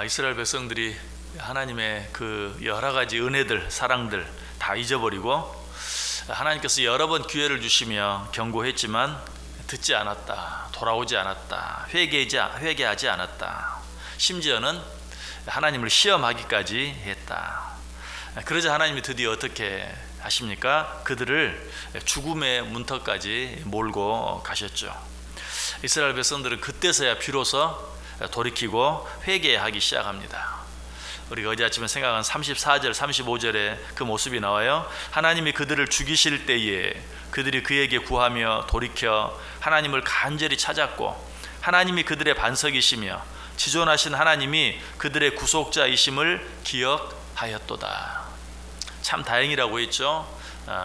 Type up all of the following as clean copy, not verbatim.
이스라엘 백성들이 하나님의 그 여러 가지 은혜들, 사랑들 다 잊어버리고 하나님께서 여러 번 기회를 주시며 경고했지만 듣지 않았다, 돌아오지 않았다, 회개하지 않았다. 심지어는 하나님을 시험하기까지 했다. 그러자 하나님이 드디어 어떻게 하십니까? 그들을 죽음의 문턱까지 몰고 가셨죠. 이스라엘 백성들은 그때서야 비로소 돌이키고 회개하기 시작합니다. 우리가 어제 아침에 생각한 34절, 35절에 그 모습이 나와요. 하나님이 그들을 죽이실 때에 그들이 그에게 구하며 돌이켜 하나님을 간절히 찾았고, 하나님이 그들의 반석이시며 지존하신 하나님이 그들의 구속자이심을 기억하였도다. 참 다행이라고 했죠.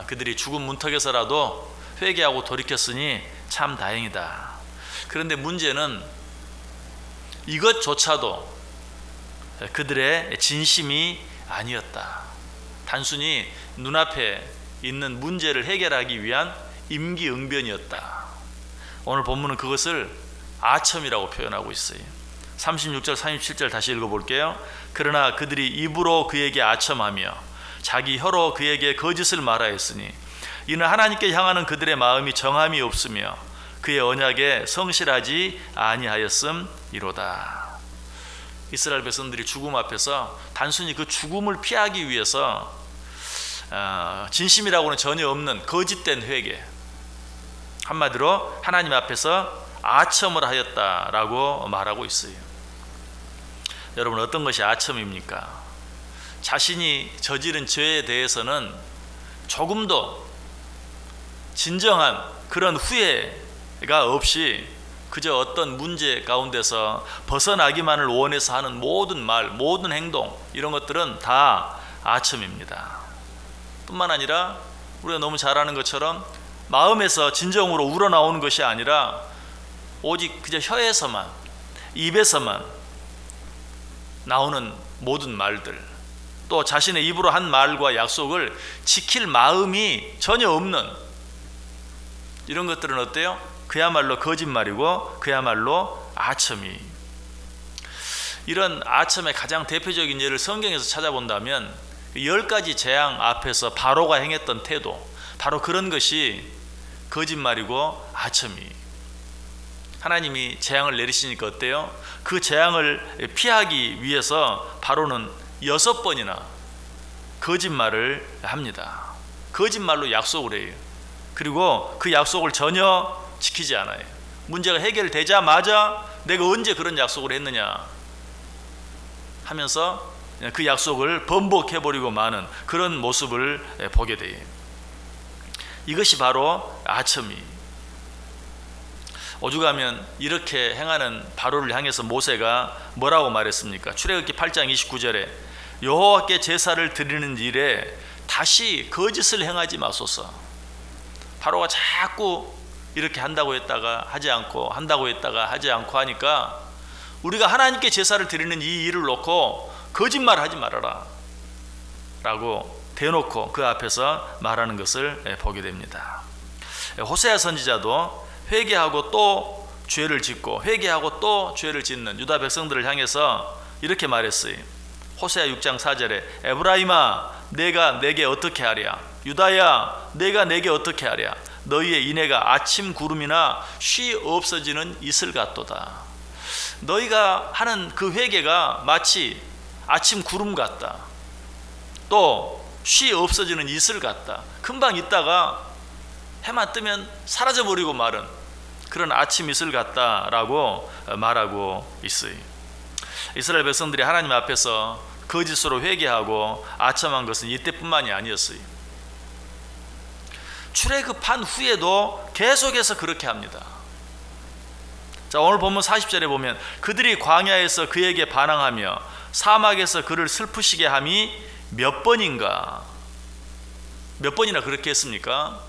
그들이 죽음 문턱에서라도 회개하고 돌이켰으니 참 다행이다. 그런데 문제는 이것조차도 그들의 진심이 아니었다. 단순히 눈앞에 있는 문제를 해결하기 위한 임기응변이었다. 오늘 본문은 그것을 아첨이라고 표현하고 있어요. 36절 37절 다시 읽어볼게요. 그러나 그들이 입으로 그에게 아첨하며 자기 혀로 그에게 거짓을 말하였으니 이는 하나님께 향하는 그들의 마음이 정함이 없으며 그의 언약에 성실하지 아니하였음이로다. 이스라엘 백성들이 죽음 앞에서 단순히 그 죽음을 피하기 위해서 진심이라고는 전혀 없는 거짓된 회개, 한마디로 하나님 앞에서 아첨을 하였다라고 말하고 있어요. 여러분, 어떤 것이 아첨입니까? 자신이 저지른 죄에 대해서는 조금도 진정한 그런 후회가 없이 그저 어떤 문제 가운데서 벗어나기만을 원해서 하는 모든 말, 모든 행동, 이런 것들은 다 아첨입니다. 뿐만 아니라 우리가 너무 잘 아는 것처럼 마음에서 진정으로 우러나오는 것이 아니라 오직 그저 혀에서만, 입에서만 나오는 모든 말들, 또 자신의 입으로 한 말과 약속을 지킬 마음이 전혀 없는 이런 것들은 어때요? 그야말로 거짓말이고 그야말로 아첨이. 이런 아첨의 가장 대표적인 예를 성경에서 찾아본다면 10가지 재앙 앞에서 바로가 행했던 태도, 바로 그런 것이 거짓말이고 아첨이. 하나님이 재앙을 내리시니까 어때요? 그 재앙을 피하기 위해서 바로는 6번이나 거짓말을 합니다. 거짓말로 약속을 해요. 그리고 그 약속을 전혀 지키지 않아요. 문제가 해결되자마자 내가 언제 그런 약속을 했느냐 하면서 그 약속을 번복해버리고 마는 그런 모습을 보게 돼요. 이것이 바로 아첨이. 오죽하면 이렇게 행하는 바로를 향해서 모세가 뭐라고 말했습니까? 출애굽기 8장 29절에 여호와께 제사를 드리는 일에 다시 거짓을 행하지 마소서. 바로가 자꾸 이렇게 한다고 했다가 하지 않고, 한다고 했다가 하지 않고 하니까 우리가 하나님께 제사를 드리는 이 일을 놓고 거짓말 하지 말아라 라고 대놓고 그 앞에서 말하는 것을 보게 됩니다. 호세아 선지자도 회개하고 또 죄를 짓고 회개하고 또 죄를 짓는 유다 백성들을 향해서 이렇게 말했어요. 호세아 6장 4절에 에브라임아 내가 내게 어떻게 하랴, 유다야 내가 내게 어떻게 하랴, 너희의 인애가 아침 구름이나 쉬 없어지는 이슬 같도다. 너희가 하는 그 회개가 마치 아침 구름 같다, 또 쉬 없어지는 이슬 같다. 금방 있다가 해만 뜨면 사라져버리고 마른 그런 아침 이슬 같다라고 말하고 있어요. 이스라엘 백성들이 하나님 앞에서 거짓으로 회개하고 아첨한 것은 이때뿐만이 아니었어요. 출애굽한 후에도 계속해서 그렇게 합니다. 자, 오늘 본문 40절에 보면 그들이 광야에서 그에게 반항하며 사막에서 그를 슬프시게 함이 몇 번인가, 몇 번이나 그렇게 했습니까?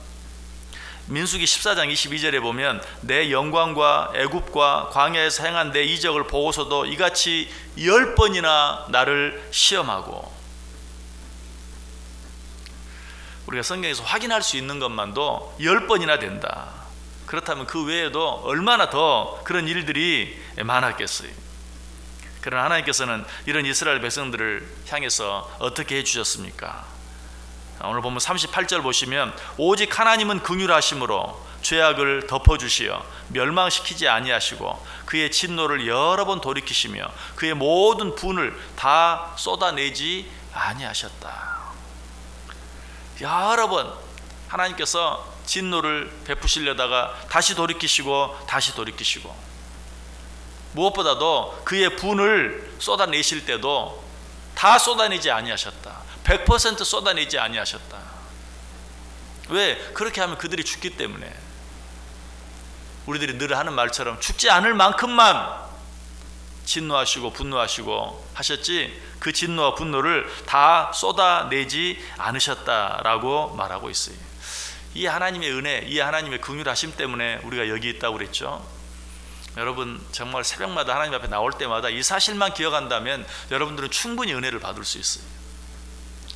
민수기 14장 22절에 보면 내 영광과 애굽과 광야에서 행한 내 이적을 보고서도 이같이 10번이나 나를 시험하고. 우리가 성경에서 확인할 수 있는 것만도 10번이나 된다. 그렇다면 그 외에도 얼마나 더 그런 일들이 많았겠어요. 그러나 하나님께서는 이런 이스라엘 백성들을 향해서 어떻게 해주셨습니까? 오늘 보면 38절 보시면 오직 하나님은 긍휼하심으로 죄악을 덮어주시어 멸망시키지 아니하시고 그의 진노를 여러 번 돌이키시며 그의 모든 분을 다 쏟아내지 아니하셨다. 여러 번 하나님께서 진노를 베푸시려다가 다시 돌이키시고 다시 돌이키시고, 무엇보다도 그의 분을 쏟아내실 때도 다 쏟아내지 아니하셨다. 100% 쏟아내지 아니하셨다. 왜? 그렇게 하면 그들이 죽기 때문에. 우리들이 늘 하는 말처럼 죽지 않을 만큼만 진노하시고 분노하시고 하셨지 그 진노와 분노를 다 쏟아내지 않으셨다라고 말하고 있어요. 이 하나님의 은혜, 이 하나님의 긍휼하심 때문에 우리가 여기 있다고 그랬죠. 여러분 정말 새벽마다 하나님 앞에 나올 때마다 이 사실만 기억한다면 여러분들은 충분히 은혜를 받을 수 있어요.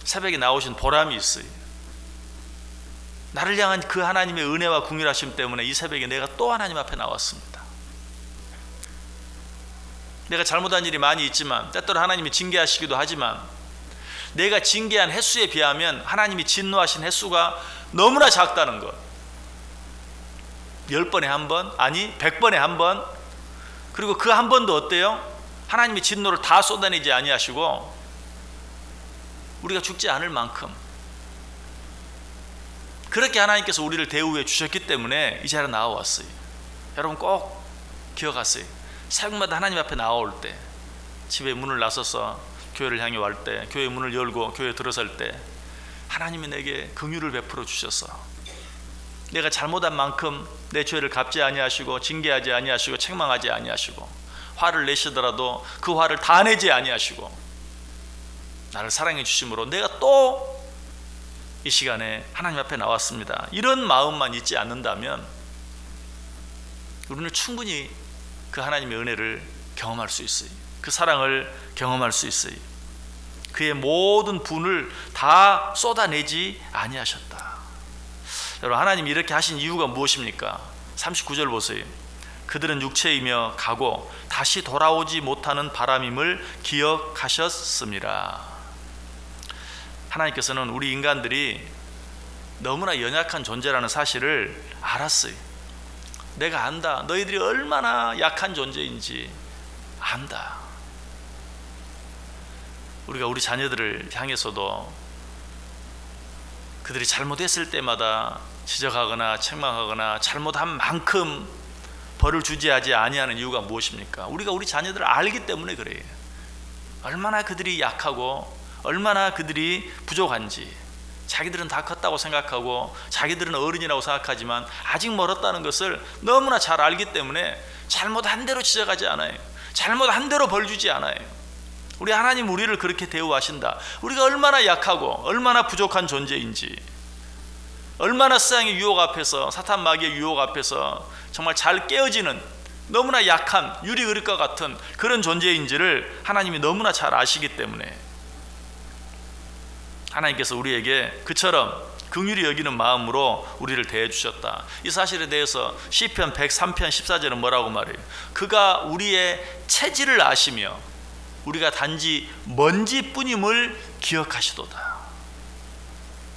새벽에 나오신 보람이 있어요. 나를 향한 그 하나님의 은혜와 긍휼하심 때문에 이 새벽에 내가 또 하나님 앞에 나왔습니다. 내가 잘못한 일이 많이 있지만 때때로 하나님이 징계하시기도 하지만 내가 징계한 횟수에 비하면 하나님이 진노하신 횟수가 너무나 작다는 것. 10번에 한 번, 아니 100번에 한 번, 그리고 그 한 번도 어때요? 하나님이 진노를 다 쏟아내지 아니하시고 우리가 죽지 않을 만큼 그렇게 하나님께서 우리를 대우해 주셨기 때문에 이 자리에 나와왔어요. 여러분 꼭 기억하세요. 새벽마다 하나님 앞에 나올 때, 집에 문을 나서서 교회를 향해 올 때, 교회 문을 열고 교회에 들어설 때 하나님이 내게 긍휼을 베풀어 주셔서 내가 잘못한 만큼 내 죄를 갚지 아니하시고 징계하지 아니하시고 책망하지 아니하시고 화를 내시더라도 그 화를 다 내지 아니하시고 나를 사랑해 주심으로 내가 또 이 시간에 하나님 앞에 나왔습니다. 이런 마음만 있지 않는다면 우리는 충분히 그 하나님의 은혜를 경험할 수 있어요. 그 사랑을 경험할 수 있어요. 그의 모든 분을 다 쏟아내지 아니하셨다. 여러분 하나님이 이렇게 하신 이유가 무엇입니까? 39절 보세요. 그들은 육체이며 가고 다시 돌아오지 못하는 바람임을 기억하셨습니다. 하나님께서는 우리 인간들이 너무나 연약한 존재라는 사실을 알았어요. 내가 안다. 너희들이 얼마나 약한 존재인지 안다. 우리가 우리 자녀들을 향해서도 그들이 잘못했을 때마다 지적하거나 책망하거나 잘못한 만큼 벌을 주지하지 아니하는 이유가 무엇입니까? 우리가 우리 자녀들을 알기 때문에 그래요. 얼마나 그들이 약하고 얼마나 그들이 부족한지. 자기들은 다 컸다고 생각하고 자기들은 어른이라고 생각하지만 아직 멀었다는 것을 너무나 잘 알기 때문에 잘못한 대로 지적하지 않아요. 잘못한 대로 벌 주지 않아요. 우리 하나님 우리를 그렇게 대우하신다. 우리가 얼마나 약하고 얼마나 부족한 존재인지, 얼마나 세상의 유혹 앞에서, 사탄 마귀의 유혹 앞에서 정말 잘 깨어지는 너무나 약한 유리그릇과 같은 그런 존재인지를 하나님이 너무나 잘 아시기 때문에 하나님께서 우리에게 그처럼 긍휼히 여기는 마음으로 우리를 대해 주셨다. 이 사실에 대해서 시편 103편 14절은 뭐라고 말해요? 그가 우리의 체질을 아시며 우리가 단지 먼지뿐임을 기억하시도다.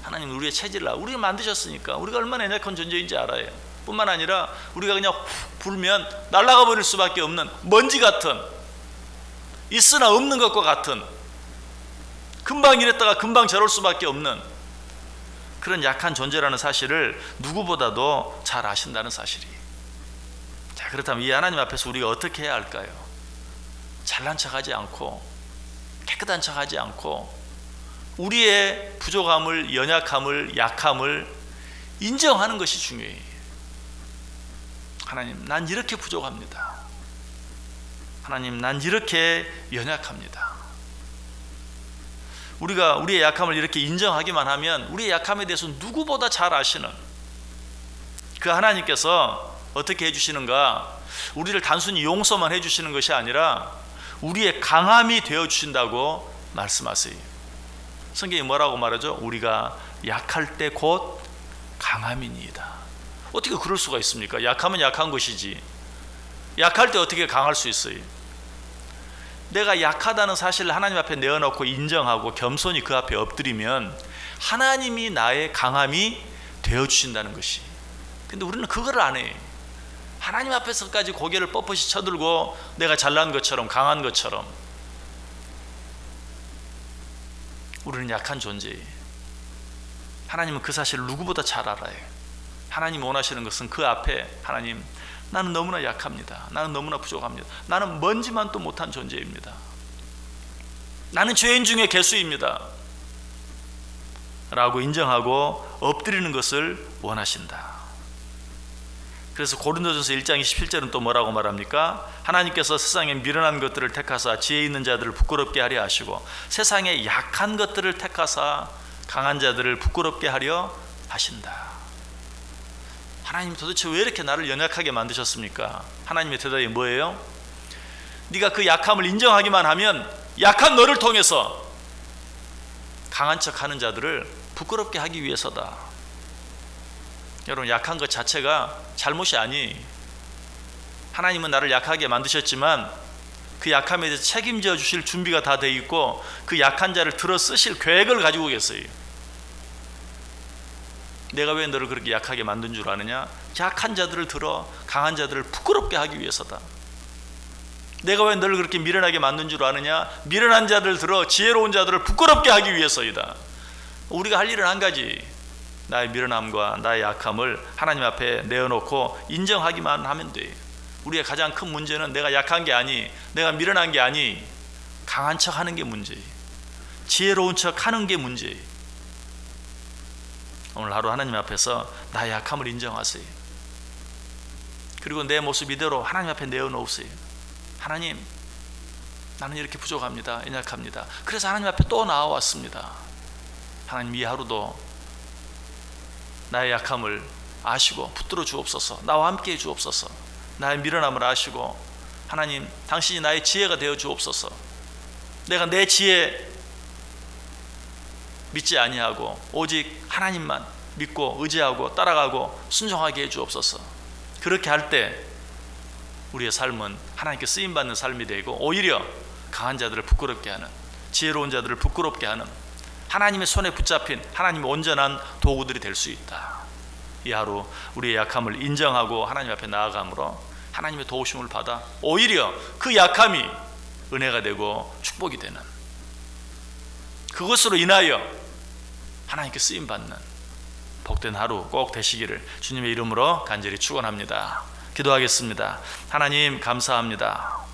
하나님 우리의 체질을 알아. 우리가 만드셨으니까 우리가 얼마나 연약한 존재인지 알아요. 뿐만 아니라 우리가 그냥 훅 불면 날아가 버릴 수밖에 없는 먼지 같은, 있으나 없는 것과 같은, 금방 이랬다가 금방 저럴 수밖에 없는 그런 약한 존재라는 사실을 누구보다도 잘 아신다는 사실이. 자, 그렇다면 이 하나님 앞에서 우리가 어떻게 해야 할까요? 잘난 척하지 않고 깨끗한 척하지 않고 우리의 부족함을, 연약함을, 약함을 인정하는 것이 중요해요. 하나님, 난 이렇게 부족합니다. 하나님, 난 이렇게 연약합니다. 우리가 우리의 약함을 이렇게 인정하기만 하면 우리의 약함에 대해서 누구보다 잘 아시는 그 하나님께서 어떻게 해주시는가? 우리를 단순히 용서만 해주시는 것이 아니라 우리의 강함이 되어주신다고 말씀하세요. 성경이 뭐라고 말하죠? 우리가 약할 때 곧 강함이니이다. 어떻게 그럴 수가 있습니까? 약하면 약한 것이지. 약할 때 어떻게 강할 수 있어요? 내가 약하다는 사실을 하나님 앞에 내어놓고 인정하고 겸손히 그 앞에 엎드리면 하나님이 나의 강함이 되어주신다는 것이. 근데 우리는 그걸 안 해. 하나님 앞에서까지 고개를 뻣뻣이 쳐들고 내가 잘난 것처럼 강한 것처럼. 우리는 약한 존재예요. 하나님은 그 사실을 누구보다 잘 알아요. 하나님 원하시는 것은 그 앞에 하나님, 나는 너무나 약합니다. 나는 너무나 부족합니다. 나는 먼지만도 못한 존재입니다. 나는 죄인 중에 개수입니다. 라고 인정하고 엎드리는 것을 원하신다. 그래서 고린도전서 1장 27절은 또 뭐라고 말합니까? 하나님께서 세상에 미련한 것들을 택하사 지혜 있는 자들을 부끄럽게 하려 하시고 세상에 약한 것들을 택하사 강한 자들을 부끄럽게 하려 하신다. 하나님 도대체 왜 이렇게 나를 연약하게 만드셨습니까? 하나님의 대답이 뭐예요? 네가 그 약함을 인정하기만 하면 약한 너를 통해서 강한 척하는 자들을 부끄럽게 하기 위해서다. 여러분, 약한 것 자체가 잘못이 아니. 하나님은 나를 약하게 만드셨지만 그 약함에 대해서 책임져 주실 준비가 다 돼 있고 그 약한 자를 들어 쓰실 계획을 가지고 계세요. 내가 왜 너를 그렇게 약하게 만든 줄 아느냐? 약한 자들을 들어 강한 자들을 부끄럽게 하기 위해서다. 내가 왜 너를 그렇게 미련하게 만든 줄 아느냐? 미련한 자들을 들어 지혜로운 자들을 부끄럽게 하기 위해서이다. 우리가 할 일은 한 가지. 나의 미련함과 나의 약함을 하나님 앞에 내어놓고 인정하기만 하면 돼. 우리의 가장 큰 문제는 내가 약한 게 아니, 내가 미련한 게 아니, 강한 척 하는 게 문제예요. 지혜로운 척 하는 게 문제예요. 오늘 하루 하나님 앞에서 나의 약함을 인정하세요. 그리고 내 모습 이대로 하나님 앞에 내어놓으세요. 하나님, 나는 이렇게 부족합니다. 연약합니다. 그래서 하나님 앞에 또 나와왔습니다. 하나님, 이 하루도 나의 약함을 아시고 붙들어 주옵소서. 나와 함께 해 주옵소서. 나의 미련함을 아시고 하나님, 당신이 나의 지혜가 되어 주옵소서. 내가 내 지혜 믿지 아니하고 오직 하나님만 믿고 의지하고 따라가고 순종하게 해 주옵소서. 그렇게 할 때 우리의 삶은 하나님께 쓰임받는 삶이 되고 오히려 강한 자들을 부끄럽게 하는, 지혜로운 자들을 부끄럽게 하는, 하나님의 손에 붙잡힌 하나님의 온전한 도구들이 될 수 있다. 이 하루 우리의 약함을 인정하고 하나님 앞에 나아감으로 하나님의 도우심을 받아 오히려 그 약함이 은혜가 되고 축복이 되는, 그것으로 인하여 하나님께 쓰임받는 복된 하루 꼭 되시기를 주님의 이름으로 간절히 축원합니다. 기도하겠습니다. 하나님, 감사합니다.